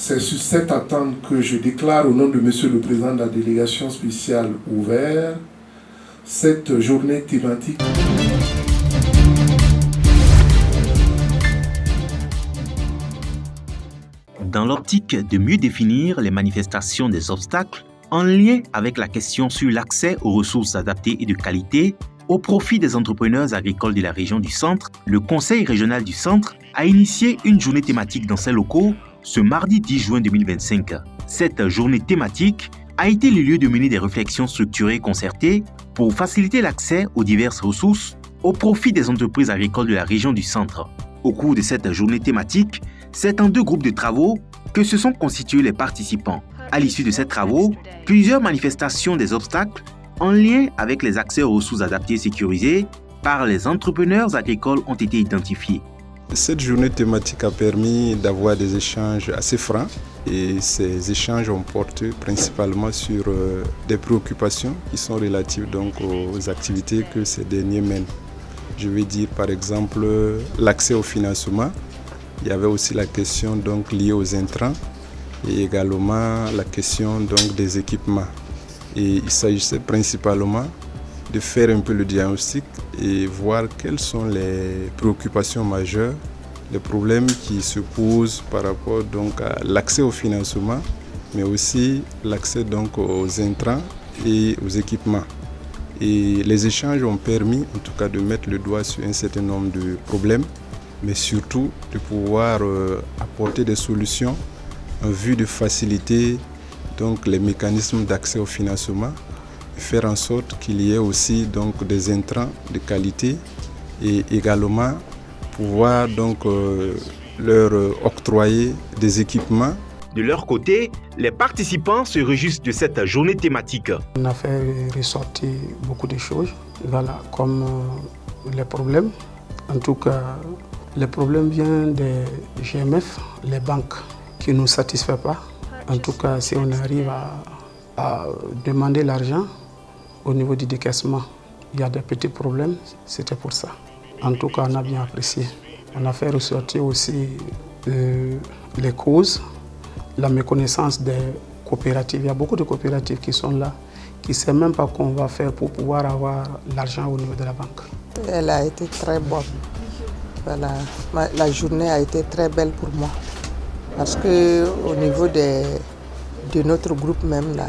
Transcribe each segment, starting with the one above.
C'est sur cette attente que je déclare au nom de Monsieur le Président de la délégation spéciale ouverte cette journée thématique. Dans l'optique de mieux définir les manifestations des obstacles en lien avec la question sur l'accès aux ressources adaptées et de qualité au profit des entrepreneurs agricoles de la région du Centre, le Conseil régional du Centre a initié une journée thématique dans ses locaux ce mardi 10 juin 2025. Cette journée thématique a été le lieu de mener des réflexions structurées et concertées pour faciliter l'accès aux diverses ressources au profit des entreprises agricoles de la région du Centre. Au cours de cette journée thématique, c'est en 2 groupes de travaux que se sont constitués les participants. À l'issue de ces travaux, plusieurs manifestations des obstacles en lien avec les accès aux ressources adaptées et sécurisées par les entrepreneurs agricoles ont été identifiées. Cette journée thématique a permis d'avoir des échanges assez francs et ces échanges ont porté principalement sur des préoccupations qui sont relatives donc aux activités que ces derniers mènent. Je vais dire par exemple l'accès au financement. Il y avait aussi la question donc liée aux intrants et également la question donc des équipements. Et il s'agissait principalement de faire un peu le diagnostic et voir quelles sont les préoccupations majeures, les problèmes qui se posent par rapport donc à l'accès au financement, mais aussi l'accès donc aux intrants et aux équipements. Et les échanges ont permis en tout cas de mettre le doigt sur un certain nombre de problèmes, mais surtout de pouvoir apporter des solutions en vue de faciliter donc les mécanismes d'accès au financement, faire en sorte qu'il y ait aussi donc des intrants de qualité et également pouvoir donc leur octroyer des équipements. De leur côté, les participants se réjouissent de cette journée thématique. On a fait ressortir beaucoup de choses, voilà, comme les problèmes. En tout cas, les problèmes viennent des GMF, les banques, qui ne nous satisfait pas. En tout cas, si on arrive à demander l'argent au niveau du décaissement, il y a des petits problèmes, c'était pour ça. En tout cas, on a bien apprécié. On a fait ressortir aussi les causes, la méconnaissance des coopératives. Il y a beaucoup de coopératives qui sont là, qui ne savent même pas qu'on va faire pour pouvoir avoir l'argent au niveau de la banque. Elle a été très bonne. Voilà. La journée a été très belle pour moi. Parce qu'au niveau de notre groupe même là,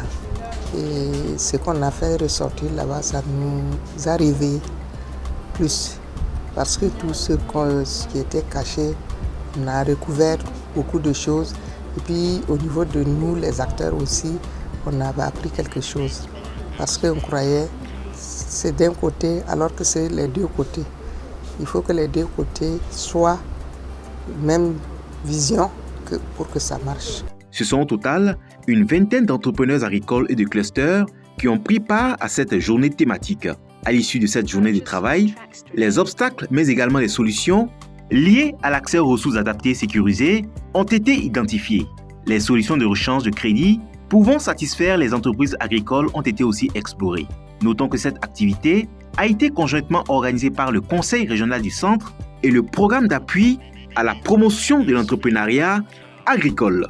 et ce qu'on a fait ressortir là-bas, ça nous a réveillé plus. Parce que tout ce qui était caché, on a recouvert beaucoup de choses. Et puis au niveau de nous, les acteurs aussi, on avait appris quelque chose. Parce qu'on croyait c'est d'un côté alors que c'est les 2 côtés. Il faut que les 2 côtés soient même vision pour que ça marche. Ce sont au total une vingtaine d'entrepreneurs agricoles et de clusters qui ont pris part à cette journée thématique. À l'issue de cette journée de travail, les obstacles mais également les solutions liées à l'accès aux ressources adaptées et sécurisées ont été identifiés. Les solutions de rechange de crédit pouvant satisfaire les entreprises agricoles ont été aussi explorées. Notons que cette activité a été conjointement organisée par le Conseil régional du Centre et le programme d'appui à la promotion de l'entrepreneuriat agricole.